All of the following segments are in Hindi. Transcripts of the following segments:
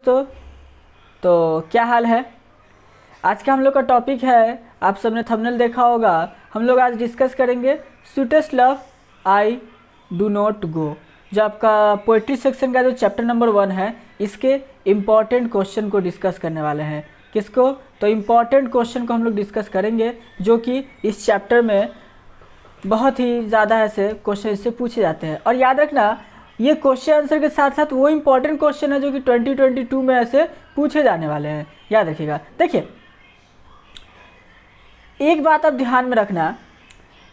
तो क्या हाल है। आज का हम लोग का टॉपिक है, आप सबने थंबनेल देखा होगा, हम लोग आज डिस्कस करेंगे sweetest love I do not go, जो आपका पोइट्री सेक्शन का जो चैप्टर नंबर 1 है, इसके इम्पॉर्टेंट क्वेश्चन को डिस्कस करने वाले हैं। किसको? तो इम्पॉर्टेंट क्वेश्चन को हम लोग डिस्कस करेंगे, जो कि इस चैप्टर में बहुत ही ज़्यादा ऐसे क्वेश्चन इससे पूछे जाते हैं। और याद रखना, ये क्वेश्चन आंसर के साथ साथ वो इम्पॉर्टेंट क्वेश्चन है जो कि 2022 में ऐसे पूछे जाने वाले हैं, याद रखिएगा। देखिए, एक बात आप ध्यान में रखना,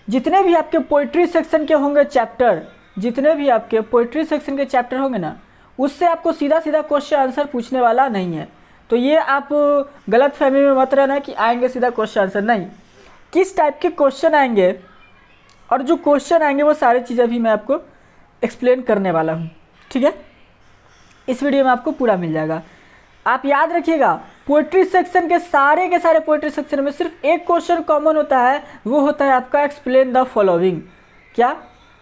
जितने भी आपके पोइट्री सेक्शन के होंगे चैप्टर, जितने भी आपके पोइट्री सेक्शन के चैप्टर होंगे ना, उससे आपको सीधा सीधा क्वेश्चन आंसर पूछने वाला नहीं है। तो ये आप गलत फहमी में मत रहना कि आएंगे सीधा क्वेश्चन आंसर, नहीं। किस टाइप के क्वेश्चन आएंगे और जो क्वेश्चन आएंगे वो सारी चीज़ें भी मैं आपको एक्सप्लेन करने वाला हूँ, ठीक है। इस वीडियो में आपको पूरा मिल जाएगा। आप याद रखिएगा, पोइट्री सेक्शन के सारे पोइट्री सेक्शन में सिर्फ एक क्वेश्चन कॉमन होता है, वो होता है आपका एक्सप्लेन द फॉलोइंग। क्या?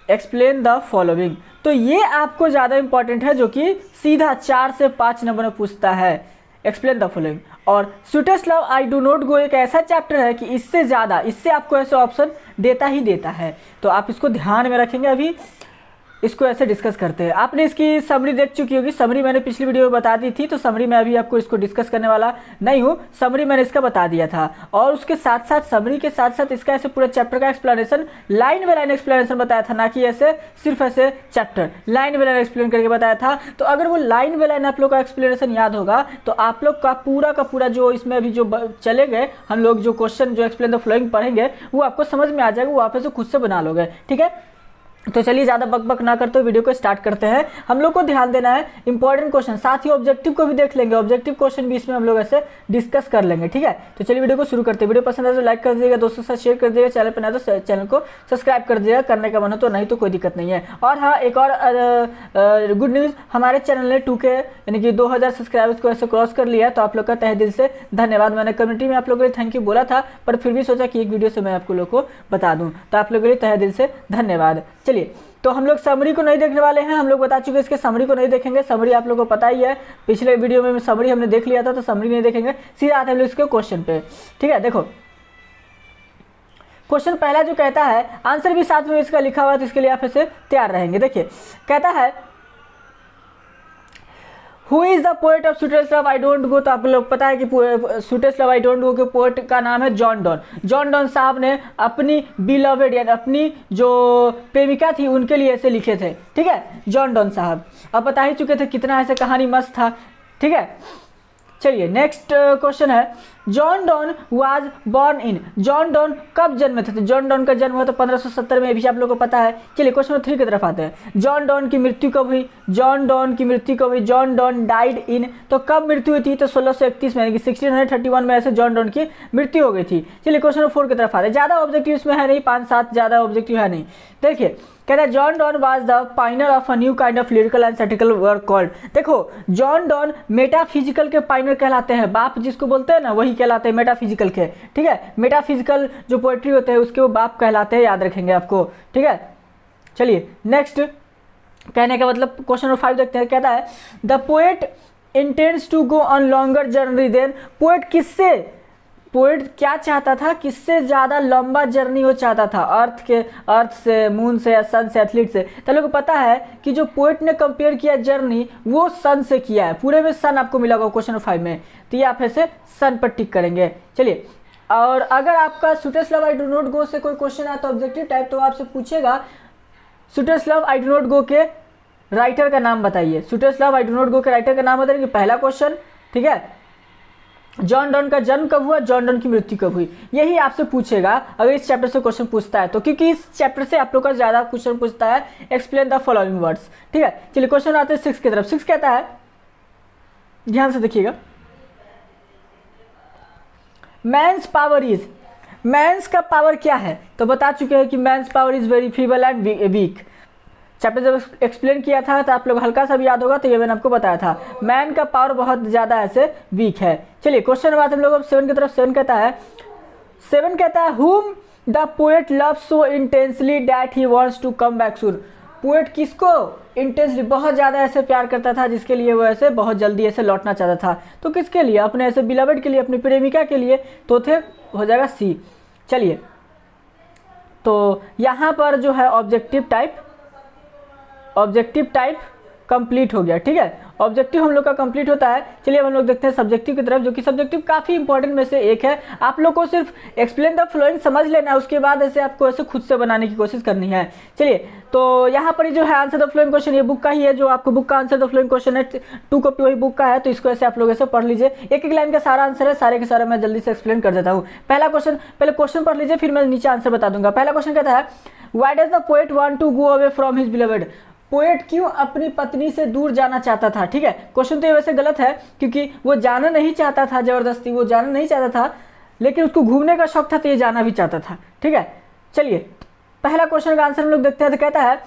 Explain the following. तो ये आपको ज़्यादा इंपॉर्टेंट है, जो कि सीधा 4 से 5 नंबर में पूछता है, एक्सप्लेन द फॉलोइंग। और sweetest love I do not go एक ऐसा चैप्टर है कि इससे ज़्यादा, इससे आपको ऐसे ऑप्शन देता ही देता है। तो आप इसको ध्यान में रखेंगे। अभी इसको ऐसे डिस्कस करते हैं। आपने इसकी समरी देख चुकी होगी, समरी मैंने पिछली वीडियो में बता दी थी, तो समरी मैं अभी आपको इसको डिस्कस करने वाला नहीं हूँ। समरी मैंने इसका बता दिया था, और उसके साथ साथ समरी के साथ साथ इसका ऐसे पूरा चैप्टर का explanation, line by line explanation बताया था, ना कि ऐसे सिर्फ ऐसे chapter line by line explain करके बताया था। तो अगर वो लाइन बाय लाइन आप लोग का एक्सप्लेनेशन याद होगा, तो आप लोग का पूरा जो इसमें अभी जो चले गए हम लोग, जो क्वेश्चन जो एक्सप्लेन द फ्लोइंग पढ़ेंगे, वो आपको समझ में आ जाएगा, वो आप ऐसे खुद से बना लोगे, ठीक है। तो चलिए ज़्यादा बकबक ना करते हुए वीडियो को स्टार्ट करते हैं। हम लोग को ध्यान देना है इंपॉर्टेंट क्वेश्चन, साथ ही ऑब्जेक्टिव को भी देख लेंगे, ऑब्जेक्टिव क्वेश्चन भी इसमें हम लोग ऐसे डिस्कस कर लेंगे, ठीक है। तो चलिए वीडियो को शुरू करते हैं। वीडियो पसंद है तो लाइक कर दीजिएगा, दोस्तों के साथ शेयर कर दीजिएगा, चैनल पर नया तो चैनल को सब्सक्राइब कर दीजिएगा, करने का मन हो तो, नहीं तो कोई दिक्कत नहीं है। और हाँ, एक और गुड न्यूज़, हमारे चैनल ने 2K यानी कि 2000 सब्सक्राइबर्स को ऐसे क्रॉस कर लिया है, तो आप लोग का तहे दिल से धन्यवाद। मैंने कम्युनिटी में आप लोगों को थैंक यू बोला था, पर फिर भी सोचा कि एक वीडियो से मैं आप लोग को बता दूँ, तो आप लोगों के लिए तहे दिल से धन्यवाद। चलिए, तो हम लोग समरी को नहीं देखने वाले हैं, हम लोग बता चुके हैं इसके समरी को नहीं देखेंगे। समरी आप लोगों को पता ही है, पिछले वीडियो में समरी हमने देख लिया था, तो समरी नहीं देखेंगे, सीधा आते हैं हम लोग इसके क्वेश्चन पे, ठीक है। देखो, क्वेश्चन पहला जो कहता है, आंसर भी साथ में इसका लिखा हुआ है, तो इसके लिए आप ऐसे तैयार रहेंगे। देखिए, कहता है who is the poet of sweetest love I don't go. तो आप लोग पता है कि sweetest love I don't go के पोएट का नाम है जॉन डॉन। जॉन डॉन साहब ने अपनी बिलवेड यानी अपनी जो प्रेमिका थी उनके लिए ऐसे लिखे थे, ठीक है, जॉन डॉन साहब। अब बता ही चुके थे कितना ऐसे कहानी मस्त था, ठीक है। चलिए, नेक्स्ट क्वेश्चन है, John Donne was born in. John Donne कब जन्मे थे? तो जॉन डॉन का जन्म हुआ तो 1570 में, भी आप लोगों को पता है। चलिए, क्वेश्चन नंबर 3 की तरफ आते हैं। जॉन डॉन की मृत्यु कब हुई? जॉन डॉन की मृत्यु कब हुई? John Donne died in. तो कब मृत्यु हुई थी? तो 1631 में, यानी कि 1631 में ऐसे जॉन डॉन की मृत्यु हो गई थी। चलिए, क्वेश्चन नंबर 4 की तरफ आते हैं। ज़्यादा ऑब्जेक्टिव इसमें है नहीं, 5-7 ज़्यादा ऑब्जेक्टिव है नहीं। देखिए, कहता है John Donne was the pioneer of a new kind of lyrical and satirical work called. देखो, जॉन डॉन मेटाफिजिकल के पाइनर कहलाते हैं, बाप जिसको बोलते हैं ना, वही कहलाते हैं मेटाफिजिकल के, ठीक है। मेटाफिजिकल जो पोएट्री होते हैं उसके वो बाप कहलाते हैं, याद रखेंगे आपको, ठीक है। चलिए, नेक्स्ट कहने का मतलब क्वेश्चन नंबर 5 देखते हैं। कहता है the poet intends to go on longer journey then. Poet क्या चाहता था? किससे ज़्यादा लंबा जर्नी वो चाहता था? अर्थ से, मून से, या सन से, एथलीट से। तो लोगों को पता है कि जो पोएट ने कंपेयर किया जर्नी, वो सन से किया है। पूरे में सन आपको मिला होगा क्वेश्चन नंबर 5 में, तो ये आप ऐसे सन पर टिक करेंगे। चलिए, और अगर आपका sweetest love I do not go से कोई क्वेश्चन आया तो ऑब्जेक्टिव टाइप, तो आपसे पूछेगा sweetest love I do not go के राइटर का नाम बताइए। Sweetest love I do not go के राइटर का नाम बताइए, पहला क्वेश्चन, ठीक है। जॉन डॉन का जन्म कब हुआ? जॉन डॉन की मृत्यु कब हुई? यही आपसे पूछेगा अगर इस चैप्टर से क्वेश्चन पूछता है तो, क्योंकि इस चैप्टर से आप लोग का ज्यादा क्वेश्चन पूछता है, एक्सप्लेन द फॉलोइंग वर्ड्स, ठीक है। चलिए, क्वेश्चन आते हैं 6 की तरफ। 6 कहता है, ध्यान से देखिएगा, मैंस पावर इज। मैंस का पावर क्या है? तो बता चुके हैं कि man's power is very feeble and weak. Chapter जब एक्सप्लेन किया था तो आप लोग हल्का सा भी याद होगा, तो ये मैंने आपको बताया था, मैन का पावर बहुत ज़्यादा ऐसे वीक है। चलिए, क्वेश्चन बात हम लोग 7 की तरफ। 7 कहता है whom the poet love so intensely that he wants to come back soon. Poet किसको इंटेंसली बहुत ज़्यादा ऐसे प्यार करता था, जिसके लिए वो ऐसे बहुत जल्दी ऐसे लौटना चाहता था। तो किसके लिए? अपने ऐसे बिलवड के लिए, अपनी प्रेमिका के लिए। तो थे हो जाएगा सी। चलिए, तो यहाँ पर जो है ऑब्जेक्टिव टाइप कंप्लीट हो गया। ठीक है, ऑब्जेक्टिव हम लोग का कंप्लीट होता है। चलिए अब हम लोग देखते हैं सब्जेक्टिव की तरफ, जो कि सब्जेक्टिव काफ़ी इंपॉर्टेंट में से एक है। आप लोग को सिर्फ एक्सप्लेन द फ्लोइंग समझ लेना है, उसके बाद ऐसे आपको ऐसे खुद से बनाने की कोशिश करनी है। चलिए, तो यहाँ पर जो है आंसर द फ्लोइंग क्वेश्चन, ये बुक का ही है, जो आपको बुक का आंसर द फ्लोइंग क्वेश्चन है, 2 कॉपी वही बुक का है। तो इसको ऐसे आप लोग ऐसे पढ़ लीजिए, एक एक लाइन का सारा आंसर है, सारे के सारे मैं जल्दी से एक्सप्लेन कर देता हूँ। पहला क्वेश्चन, पहले क्वेश्चन पढ़ लीजिए, फिर मैं नीचे आंसर बता दूंगा। पहला क्वेश्चन कहता है, why does the poet want to go away from his beloved? Poet क्यों अपनी पत्नी से दूर जाना चाहता था? ठीक है, क्वेश्चन तो ये वैसे गलत है, क्योंकि वो जाना नहीं चाहता था, जबरदस्ती वो जाना नहीं चाहता था, लेकिन उसको घूमने का शौक था, तो ये जाना भी चाहता था। ठीक है, चलिए पहला क्वेश्चन का आंसर हम लोग देखते हैं। तो कहता है,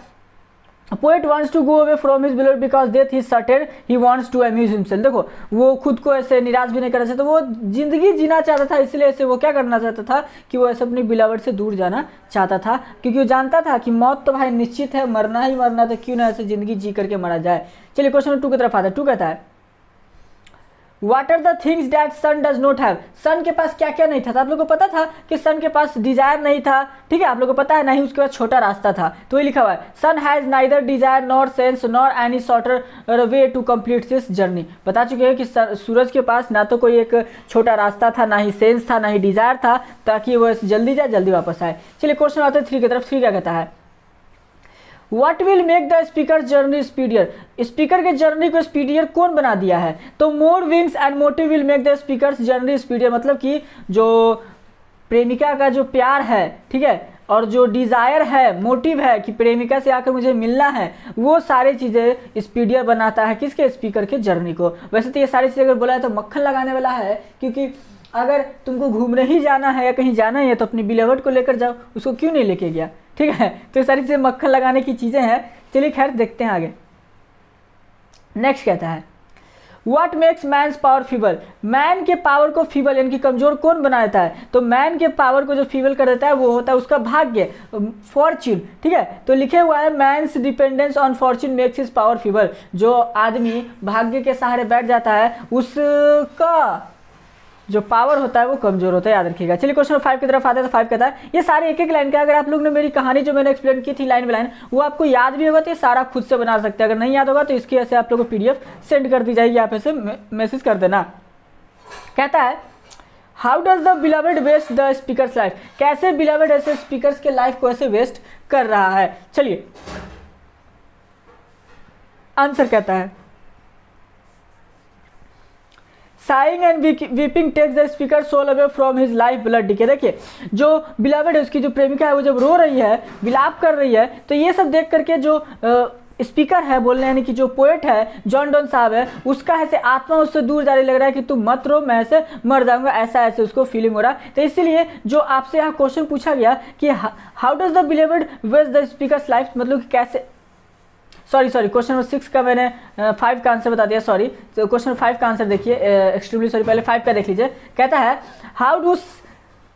poet wants to go away from his beloved because death is certain, he wants to amuse himself. देखो, वो खुद को ऐसे निराश भी नहीं करना चाहता, वो जिंदगी जीना चाहता था, इसलिए ऐसे वो क्या करना चाहता था कि वो ऐसे अपनी बिलवड से दूर जाना चाहता था, क्योंकि वो जानता था कि मौत तो भाई निश्चित है, मरना ही मरना, तो क्यों ना ऐसे जिंदगी जी करके मरा जाए। चलिए क्वेश्चन नंबर 2 की तरफ आता है। 2 कहता है, What are the things that sun does not have? सन के पास क्या क्या नहीं था? तो आप लोग को पता था कि सन के पास डिजायर नहीं था। ठीक है, आप लोग को पता है, नहीं उसके पास छोटा रास्ता था। तो ये लिखा हुआ है, sun has neither desire nor sense nor any shorter way to complete this journey. बता चुके हैं कि सूरज के पास ना तो कोई एक छोटा रास्ता था, ना ही सेंस था, ना ही डिजायर था, ताकि वो जल्दी जाए जल्दी वापस आए। चलिए क्वेश्चन आते हैं 3 की तरफ। 3 क्या कहता है, What will make the speaker journey speedier? Speaker के जर्नी को स्पीडियर कौन बना दिया है? तो more wings and motive will make the speaker journey speedier, मतलब कि जो प्रेमिका का जो प्यार है, ठीक है, और जो डिज़ायर है, मोटिव है कि प्रेमिका से आकर मुझे मिलना है, वो सारी चीज़ें स्पीडियर बनाता है किसके? स्पीकर के जर्नी को। वैसे तो ये सारी चीज़ें अगर बोला है तो मक्खन लगाने वाला है, क्योंकि अगर तुमको घूमने ही जाना है या कहीं जाना ही है तो अपनी बिलवड को लेकर जाओ, उसको क्यों नहीं लेके गया? ठीक है, तो ये सारी चीज़ें मक्खन लगाने की चीज़ें हैं। चलिए खैर देखते हैं आगे। नेक्स्ट कहता है, what makes man's power feeble? Man के पावर को फीबल यानी कि कमजोर कौन बनाता है? तो मैन के पावर को जो फीबल कर देता है वो होता है उसका भाग्य, फॉर्च्यून। ठीक है, तो लिखे हुआ है, man's dependence on fortune makes his power feeble. जो आदमी भाग्य के सहारे बैठ जाता है, उसका जो पावर होता है वो कमजोर होता है, याद रखिएगा। चलिए क्वेश्चन 5 की तरफ आते हैं। तो 5 कहता है, ये सारे एक एक लाइन का, अगर आप लोग ने मेरी कहानी जो मैंने एक्सप्लेन की थी लाइन बाय लाइन, वो आपको याद भी होगा तो ये सारा खुद से बना सकते हैं। अगर नहीं याद होगा तो इसकी ऐसे आप लोग को PDF सेंड कर दी जाएगी, आप ऐसे मैसेज कर देना। कहता है, how does the beloved waste the speaker's life? कैसे बिलवड ऐसे स्पीकर्स के लाइफ को ऐसे वेस्ट कर रहा है? चलिए आंसर कहता है, sighing and weeping takes the speaker soul away from his life blood decay. देखिए, जो बिलवड है, उसकी जो प्रेमिका है, वो जब रो रही है, विलाप कर रही है, तो ये सब देख करके जो स्पीकर है बोलने, यानी कि जो पोएट है, जॉन डॉन साहब है, उसका ऐसे आत्मा उससे दूर जा रही, लग रहा है कि तुम मत रो, मैं ऐसे मर जाऊंगा, ऐसा ऐसे उसको फीलिंग हो रहा है। तो इसीलिए जो आपसे यहाँ क्वेश्चन पूछा गया कि how does the beloved waste the speaker's life, मतलब कि कैसे, सॉरी क्वेश्चन नंबर 6 का मैंने 5 का आंसर बता दिया, सॉरी। तो क्वेश्चन 5 का आंसर देखिए, एक्सट्रीमली सॉरी, पहले 5 का देख लीजिए। कहता है, how do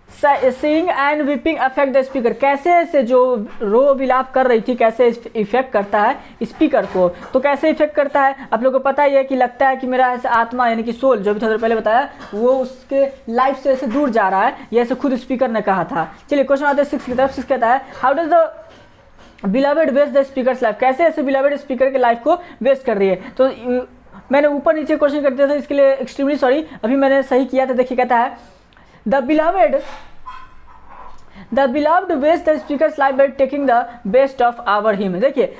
seeing and weeping affect the speaker? कैसे ऐसे जो रो विलाप कर रही थी, कैसे इफेक्ट करता है स्पीकर को? तो कैसे इफेक्ट करता है आप लोगों को पता ही है कि लगता है कि मेरा ऐसे आत्मा यानी कि सोल, जो भी थोड़ा देर पहले बताया, वो उसके लाइफ से ऐसे दूर जा रहा है, ये ऐसे खुद स्पीकर ने कहा था। चलिए क्वेश्चन आते हैं 6 की तरफ। 6 कहता है, how does the beloved waste the speaker's life? कैसे ऐसे बिलवड स्पीकर के लाइफ को वेस्ट कर रही है? तो मैंने ऊपर नीचे क्वेश्चन कर दिया था, इसके लिए एक्सट्रीमली सॉरी, अभी मैंने सही किया था। देखिए कहता है, the beloved waste the speaker's life by taking the best of our him. देखिए,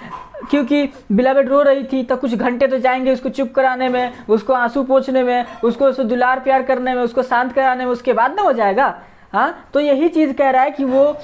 क्योंकि बिलवड रो रही थी, तो कुछ घंटे तो जाएंगे उसको चुप कराने में, उसको आंसू पोंछने में, उसको दुलार प्यार करने में, उसको शांत कराने में, उसके बाद ना हो जाएगा। हाँ, तो यही चीज़ कह रहा है कि वो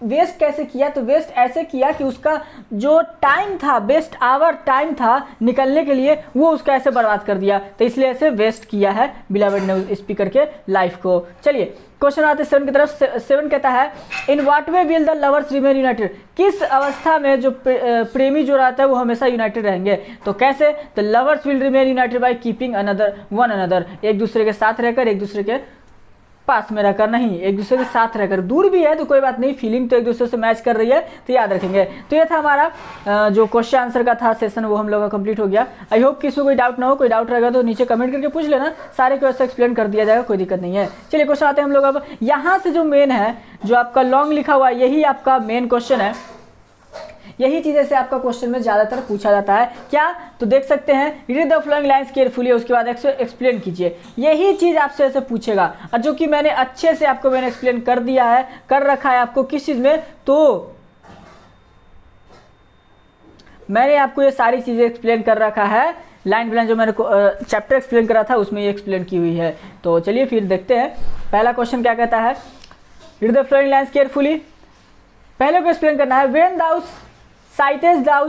वेस्ट कैसे किया? तो वेस्ट ऐसे किया कि उसका जो टाइम था, बेस्ट आवर टाइम था निकलने के लिए, वो उसका ऐसे बर्बाद कर दिया। तो इसलिए ऐसे वेस्ट किया है बिलवड ने स्पीकर के लाइफ को। चलिए क्वेश्चन आते 7 की तरफ। 7 कहता है, in what way will the lovers remain United? किस अवस्था में जो प्रेमी जो रहता है वो हमेशा यूनाइटेड रहेंगे? तो कैसे? The lovers will remain United by keeping one another, एक दूसरे के साथ रहकर एक दूसरे के पास में रहकर नहीं, एक दूसरे के साथ रहकर। दूर भी है तो कोई बात नहीं, फीलिंग तो एक दूसरे से मैच कर रही है, तो याद रखेंगे। तो ये था हमारा जो क्वेश्चन आंसर का था सेशन, वो हम लोग का कंप्लीट हो गया। आई होप कि इसमें कोई डाउट ना हो, कोई डाउट रहेगा तो नीचे कमेंट करके पूछ लेना, सारे क्वेश्चन एक्सप्लेन कर दिया जाएगा, कोई दिक्कत नहीं है। चलिए क्वेश्चन आते हैं हम लोग अब। यहाँ से जो मेन है, जो आपका लॉन्ग लिखा हुआ है, यही आपका मेन क्वेश्चन है। यही चीज़ से आपका क्वेश्चन में ज़्यादातर पूछा जाता है। क्या? तो देख सकते हैं, read the flowing lines carefully, उसके बाद एक्सप्लेन कीजिए। यही चीज़ आपसे ऐसे पूछेगा, और जो कि मैंने अच्छे से आपको एक्सप्लेन कर दिया है, कर रखा है आपको किस चीज़ में, तो मैंने आपको ये सारी चीज़ें एक्सप्लेन कर रखा है। लाइन बाय लाइन जो मैंने चैप्टर एक्सप्लेन करा था उसमें ये एक्सप्लेन की हुई है। तो चलिए फिर देखते हैं पहला क्वेश्चन क्या कहता है। Read the flowing lines carefully, पहले को एक्सप्लेन करना है। When thou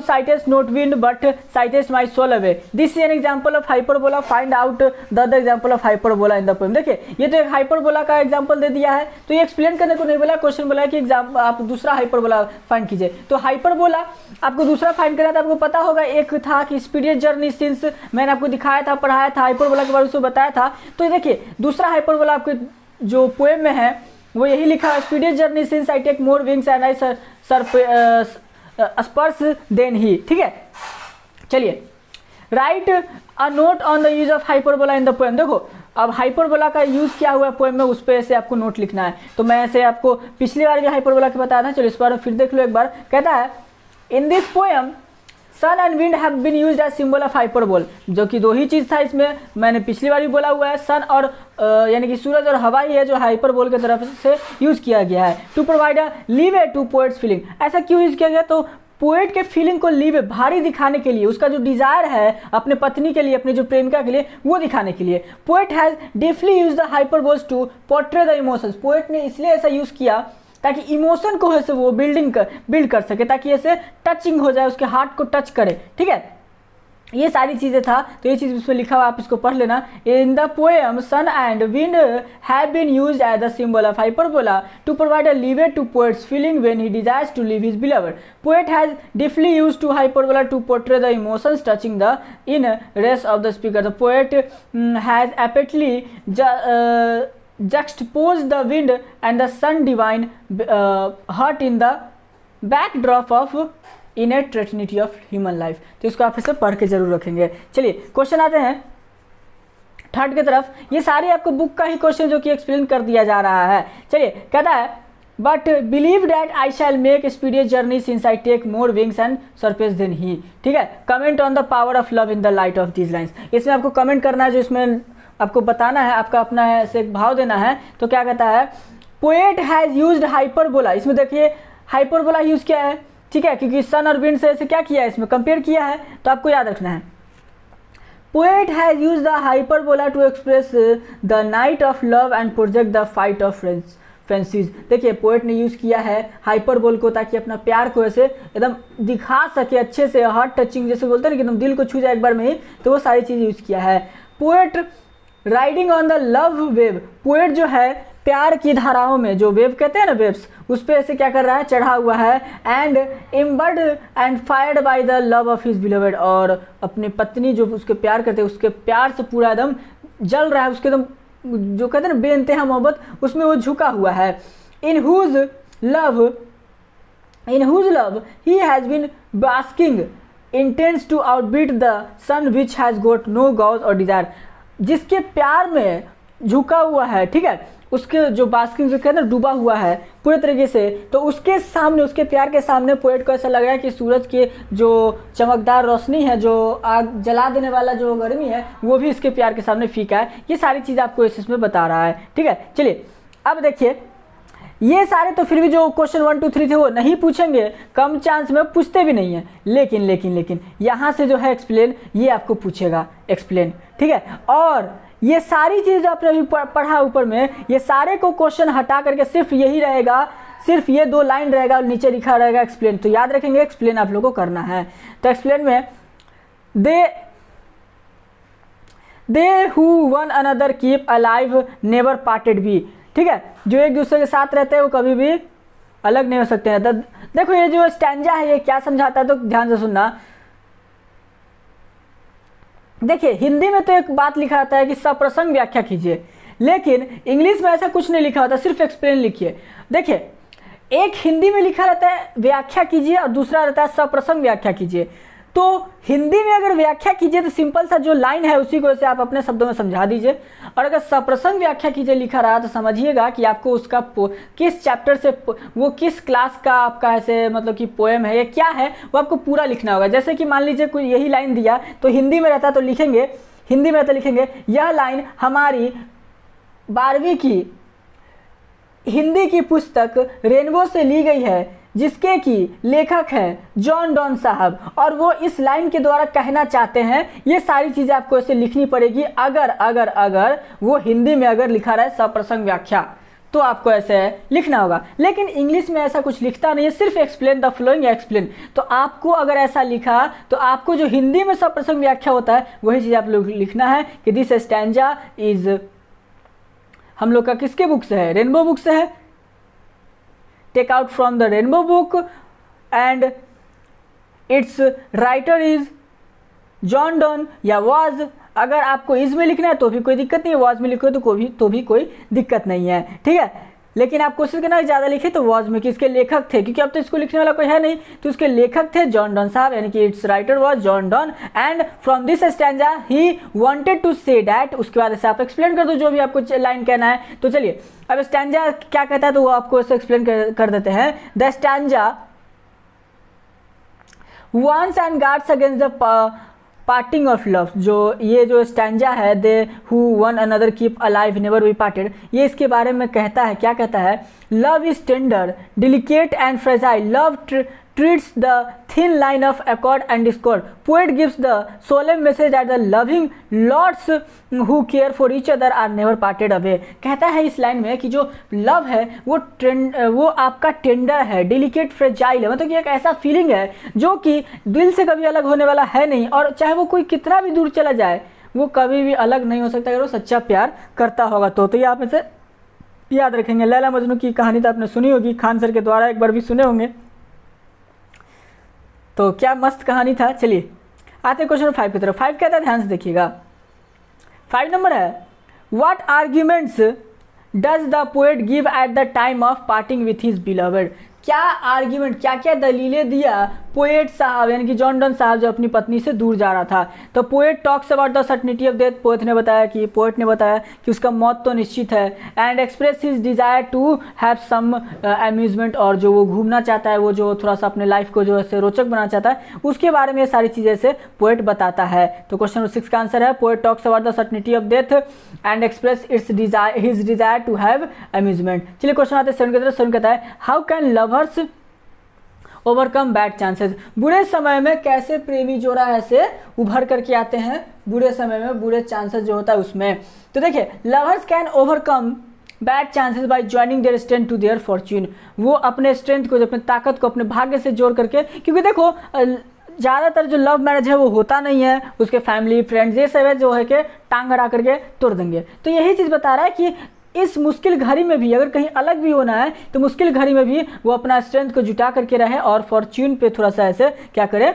sightest not wind but sightest my soul away, this is an example of hyperbola, find out the other example of hyperbola in the poem। देखिए ये तो एक हाइपरबोला का एग्जांपल दे दिया है, तो ये एक्सप्लेन करने को नहीं बोला, क्वेश्चन बोला कि आप दूसरा हाइपरबोला फाइंड कीजिए। तो हाइपरबोला आपको दूसरा फाइंड करना था, आपको पता होगा एक था कि स्पीडियस जर्नी सिंस, मैंने आपको दिखाया था, पढ़ाया था, हाइपरबोला के बारे में बताया था। तो देखिए दूसरा हाइपरबोला आपके जो पोएम में है वो यही लिखा है, speedier journey since I take more wings and I spurs than he. ठीक है, चलिए write a note on the use of hyperbola in the poem. देखो अब हाइपरबोला का यूज क्या हुआ है पोएम में, उस पर ऐसे आपको नोट लिखना है। तो मैं ऐसे आपको पिछली बार भी हाइपरबोला के बताया था, चलो इस बार फिर देख लो एक बार। कहता है in this poem sun and wind have been used as symbol of hyperbole, जो कि दो ही चीज़ था इसमें, मैंने पिछली बार भी बोला हुआ है, सन और यानी कि सूरज और हवा ही है जो हाइपरबोल की तरफ से यूज़ किया गया है। To provide a leeway to poet's feeling, ऐसा क्यों यूज़ किया गया? तो पोएट के फीलिंग को लीवे भारी दिखाने के लिए, उसका जो डिजायर है अपने पत्नी के लिए, अपने जो प्रेमिका के लिए, वो दिखाने के लिए। Poet has deeply use the hyperboles to portray the emotions, poet ने इसलिए ऐसा यूज़ किया ताकि इमोशन को ऐसे वो बिल्ड कर सके, ताकि ऐसे टचिंग हो जाए, उसके हार्ट को टच करे। ठीक है, ये सारी चीज़ें था, तो ये चीज़ उसमें लिखा हुआ, आप इसको पढ़ लेना। In the poem sun and wind have been used as the symbol of hyperbola to provide a leeway to poet's feeling when he desires to leave his beloved. Poet has deeply used to hyperbola to portray the emotions touching the interest of the speaker. The poet has aptly juxtaposed the wind and the sun divine heart in the backdrop of innate trinity of human life। तो इसको आप इसे पढ़ के जरूर रखेंगे। चलिए क्वेश्चन आते हैं थर्ड की तरफ। ये सारे आपको बुक का ही क्वेश्चन जो कि एक्सप्लेन कर दिया जा रहा है। चलिए कहता है but believe that I shall make speedier journey since I take more wings and spurs than he. ठीक है, comment on the power of love in the light of these lines. इसमें आपको कमेंट करना है, जो इसमें आपको बताना है, आपका अपना ऐसे एक भाव देना है। तो क्या कहता है, पोएट हैज यूज्ड हाइपरबोला, इसमें देखिए हाइपरबोला यूज किया है। ठीक है, क्योंकि सन और विंड से ऐसे क्या किया है, इसमें कंपेयर किया है, तो आपको याद रखना है। Poet has used the hyperbola to express the night of love and project the fight of fancies. देखिए पोएट ने यूज किया है हाइपरबोल को, ताकि अपना प्यार को ऐसे एकदम दिखा सके अच्छे से, हार्ट टचिंग जैसे बोलते हैं ना, कि एकदम दिल को छू जाए एक बार में ही, तो वो सारी चीज़ यूज किया है। Poet riding on the love wave, poet जो है प्यार की धाराओं में, जो वेव कहते हैं ना, वेव्स, उस पर ऐसे क्या कर रहा है, चढ़ा हुआ है। And imbued and fired by the love of his beloved, और अपनी पत्नी जो उसके प्यार करते हैं, उसके प्यार से पूरा एकदम जल रहा है, उसके एकदम जो कहते हैं ना बेइंतहा मोहब्बत, उसमें वो झुका हुआ है। In whose love he has been basking intense to outbeat the sun which has got no gauge और डिजायर, जिसके प्यार में झुका हुआ है। ठीक है, उसके जो बास्किंग जो कहते हैं डूबा हुआ है पूरे तरीके से, तो उसके सामने, उसके प्यार के सामने पोएट को ऐसा लग रहा है कि सूरज के जो चमकदार रोशनी है, जो आग जला देने वाला जो गर्मी है, वो भी इसके प्यार के सामने फीका है। ये सारी चीज़ आपको इसमें बता रहा है। ठीक है, चलिए अब देखिए, ये सारे तो फिर भी जो क्वेश्चन 1 2 3 थे वो नहीं पूछेंगे, कम चांस में पूछते भी नहीं है, लेकिन यहाँ से जो है एक्सप्लेन, ये आपको पूछेगा एक्सप्लेन। ठीक है, और ये सारी चीज़ आपने अभी पढ़ा ऊपर में, ये सारे को क्वेश्चन हटा करके सिर्फ यही रहेगा, सिर्फ ये 2 लाइन रहेगा और नीचे लिखा रहेगा एक्सप्लेन। तो याद रखेंगे एक्सप्लेन आप लोगों को करना है। तो एक्सप्लेन में they who one another keep alive never parted be. ठीक है, जो एक दूसरे के साथ रहते हैं वो कभी भी अलग नहीं हो सकते हैं। देखो ये जो स्टैंजा है ये क्या समझाता है, तो ध्यान से सुनना। देखिए हिंदी में तो एक बात लिखा रहता है कि सप्रसंग व्याख्या कीजिए, लेकिन इंग्लिश में ऐसा कुछ नहीं लिखा होता, सिर्फ एक्सप्लेन लिखिए। देखिए, एक हिंदी में लिखा रहता है व्याख्या कीजिए और दूसरा रहता है सप्रसंग व्याख्या कीजिए। तो हिंदी में अगर व्याख्या कीजिए तो सिंपल सा जो लाइन है उसी को ऐसे आप अपने शब्दों में समझा दीजिए, और अगर सप्रसंग व्याख्या कीजिए लिखा रहा तो समझिएगा कि आपको उसका किस चैप्टर से, वो किस क्लास का आपका ऐसे मतलब कि पोएम है या क्या है, वो आपको पूरा लिखना होगा। जैसे कि मान लीजिए कोई यही लाइन दिया तो हिंदी में रहता तो लिखेंगे, हिंदी में रहता लिखेंगे यह लाइन हमारी 12वीं की हिंदी की पुस्तक रेनबो से ली गई है, जिसके कि लेखक हैं जॉन डॉन साहब, और वो इस लाइन के द्वारा कहना चाहते हैं। ये सारी चीज़ें आपको ऐसे लिखनी पड़ेगी। अगर वो हिंदी में अगर लिखा रहा है सप्रसंग व्याख्या तो आपको ऐसे लिखना होगा, लेकिन इंग्लिश में ऐसा कुछ लिखता नहीं है, सिर्फ एक्सप्लेन द फ्लोइंग एक्सप्लेन। तो आपको अगर ऐसा लिखा तो आपको जो हिंदी में सप्रसंग व्याख्या होता है वही चीज़ आप लोग लिखना है कि दिस स्टैंजा इज, हम लोग का किसके बुक से है, रेनबो बुक से है, take out from the rainbow book and its writer is John Donne या वाज। अगर आपको इज में लिखना है तो भी कोई दिक्कत नहीं है, वाज में लिखो तो भी कोई दिक्कत नहीं है, ठीक है। लेकिन आप कोशिश करना ज़्यादा लिखे तो वाज में, कि इसके लेखक थे, क्योंकि अब तो इसको लिखने वाला कोई है नहीं, तो इसके लेखक थे जॉन डॉन साहब, यानी कि its writer was John Donne and from this stanza he wanted to say that. उसके बाद ऐसे आप एक्सप्लेन कर दो जो भी आपको लाइन कहना है। तो चलिए अब स्टैंजा क्या कहता है तो वो आपको ऐसे एक्सप्लेन कर देते हैं। The stanza warns and guards against the parting of love. जो ये जो स्टैंजा है, they who one another keep alive never be parted, ये इसके बारे में कहता है, क्या कहता है, love is tender delicate and fragile, love treats the thin line of accord and discord. Poet gives the solemn message that the loving lords who care for each other are never parted away. कहता है इस लाइन में कि जो लव है वो आपका टेंडर है, डिलिकेट फ्रेजाइल है, मतलब कि एक ऐसा फीलिंग है जो कि दिल से कभी अलग होने वाला है नहीं, और चाहे वो कोई कितना भी दूर चला जाए वो कभी भी अलग नहीं हो सकता अगर वो सच्चा प्यार करता होगा तो ये आप इसे याद रखेंगे। लैला मजनू की कहानी तो आपने सुनी होगी, खान सर के द्वारा एक बार भी सुने होंगे, तो क्या मस्त कहानी था। चलिए आते हैं क्वेश्चन 5 की तरफ। 5 कहता है, ध्यान से देखिएगा, 5 नंबर है, what arguments does the poet give at the time of parting with his beloved. क्या आर्ग्यूमेंट, क्या क्या दलीलें दिया पोएट साहब यानी कि जॉन डॉन साहब जो अपनी पत्नी से दूर जा रहा था। तो poet talks about the certainty of death, poet ने बताया कि उसका मौत तो निश्चित है, and express his desire to have some amusement, और जो वो घूमना चाहता है, वो जो थोड़ा सा अपने लाइफ को जो है रोचक बनाना चाहता है, उसके बारे में ये सारी चीज़ें से पोएट बताता है। तो क्वेश्चन 6 का आंसर है, poet talks about the certainty of death and express his desire to have amusement. चलिए क्वेश्चन आते हैं 7 की तरफ। 7 कहता है, how can lovers overcome bad chances. बुरे समय में कैसे प्रेमी जोड़ा ऐसे उभर करके आते हैं बुरे समय में, बुरे चांसेस जो होता है उसमें। तो देखिए, lovers can overcome bad chances by joining their strength to their fortune. वो अपने स्ट्रेंथ को, अपने ताकत को अपने भाग्य से जोड़ करके, क्योंकि देखो ज़्यादातर जो लव मैरिज है वो होता नहीं है, उसके फैमिली फ्रेंड्स ये सब है जो है कि टांग अड़ा करके तोड़ देंगे। तो यही चीज़ बता रहा है कि इस मुश्किल घड़ी में भी अगर कहीं अलग भी होना है तो मुश्किल घड़ी में भी वो अपना स्ट्रेंथ को जुटा करके रहे और फॉर्च्यून पे थोड़ा सा ऐसे क्या करे,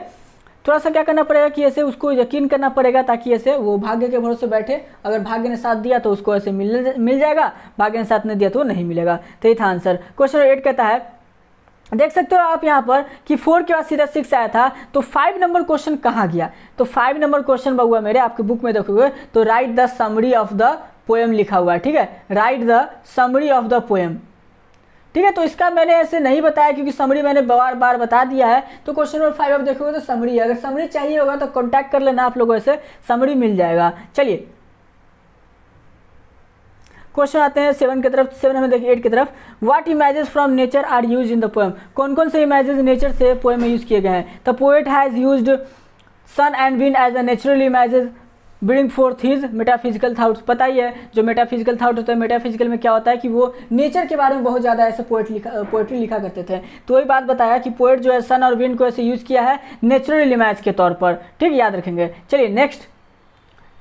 थोड़ा सा क्या करना पड़ेगा कि ऐसे उसको यकीन करना पड़ेगा, ताकि ऐसे वो भाग्य के भरोसे बैठे। अगर भाग्य ने साथ दिया तो उसको ऐसे मिल जाएगा, भाग्य ने साथ नहीं दिया तो नहीं मिलेगा। तो ये था आंसर। क्वेश्चन 8 कहता है, देख सकते हो आप यहाँ पर कि 4 के बाद सीधा 6 आया था, तो 5 नंबर क्वेश्चन कहाँ गया। तो 5 नंबर क्वेश्चन बउआ मेरे आपके बुक में देखोगे तो right the summary of the poem लिखा हुआ है, ठीक है, right the summary of the poem, ठीक है। तो इसका मैंने ऐसे नहीं बताया क्योंकि समरी मैंने बार बार बता दिया है। तो क्वेश्चन नंबर 5 आप देखोगे तो समरी है, अगर समरी चाहिए होगा तो कॉन्टैक्ट कर लेना आप लोगों से, समरी मिल जाएगा। चलिए क्वेश्चन आते हैं 7 की तरफ। 7 हमें देखिए 8 की तरफ, what images from nature are use in the poem. कौन कौन से इमेजेस नेचर से पोएम में यूज किए गए हैं। The poet has used sun and wind as a natural images bring forth his metaphysical thoughts. पता ही है जो मेटाफिजिकल थाउट होता है, मेटाफिजिकल में क्या होता है कि वो नेचर के बारे में बहुत ज़्यादा ऐसे पोएट्री लिखा करते थे। तो वही बात बताया कि पोएट जो है सन और विंड को ऐसे यूज़ किया है नेचुरल इमेज के तौर पर, ठीक, याद रखेंगे। चलिए next,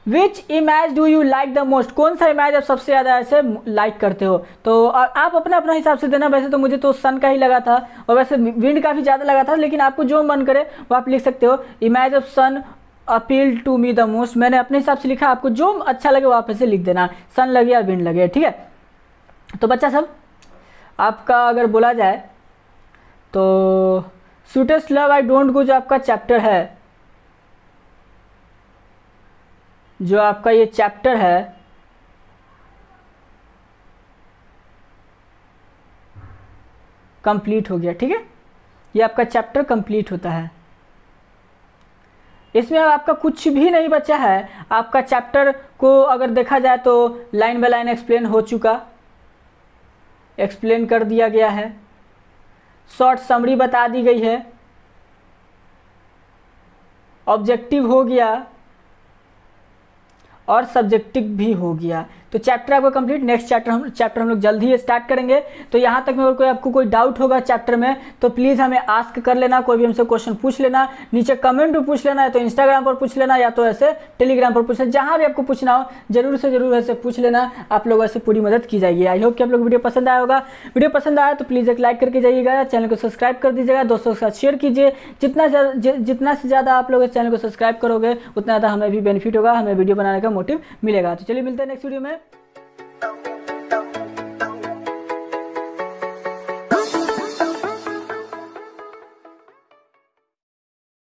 which image do you like the most. कौन सा इमेज आप सबसे ज़्यादा ऐसे लाइक करते हो। तो आप अपना अपना हिसाब से देना, वैसे तो मुझे तो सन का ही लगा था और वैसे विंड का भी ज़्यादा लगा था, लेकिन आपको जो मन करे वो आप लिख सकते हो। Image of sun appeal to me the most, मैंने अपने हिसाब से लिखा, आपको जो अच्छा लगे वो आप ऐसे लिख देना, सन लगे या विंड लगे, ठीक है। तो बच्चा सब आपका अगर बोला जाए तो sweetest love I don't go जो आपका चैप्टर है, जो आपका ये चैप्टर है कंप्लीट हो गया, ठीक है। ये आपका चैप्टर कंप्लीट होता है, इसमें अब आपका कुछ भी नहीं बचा है। आपका चैप्टर को अगर देखा जाए तो लाइन बाय लाइन एक्सप्लेन हो चुका, एक्सप्लेन कर दिया गया है, शॉर्ट समरी बता दी गई है, ऑब्जेक्टिव हो गया और सब्जेक्टिव भी हो गया। तो चैप्टर आपका कंप्लीट। नेक्स्ट चैप्टर हम लोग जल्द ही स्टार्ट करेंगे। तो यहाँ तक में और कोई आपको कोई डाउट होगा चैप्टर में तो प्लीज़ हमें आस्क कर लेना, कोई भी हमसे क्वेश्चन पूछ लेना, नीचे कमेंट में पूछ लेना, या तो इंस्टाग्राम पर पूछ लेना या तो ऐसे टेलीग्राम पर पूछ लेना, जहाँ भी आपको पूछना हो जरूर से जरूर ऐसे पूछ लेना, आप लोगों से पूरी मदद की जाएगी। आई होप कि आप लोग वीडियो पसंद आया होगा। वीडियो पसंद आया तो प्लीज़ एक लाइक करके जाइएगा, चैनल को सब्सक्राइब कर दीजिएगा, दोस्तों के साथ शेयर कीजिए। जितना से ज़्यादा आप लोग इस चैनल को सब्सक्राइब करोगे उतना ज़्यादा हमें भी बेनिफिट होगा, हमें वीडियो बनाने का मोटिव मिलेगा। तो चलिए मिलते हैं नेक्स्ट वीडियो में।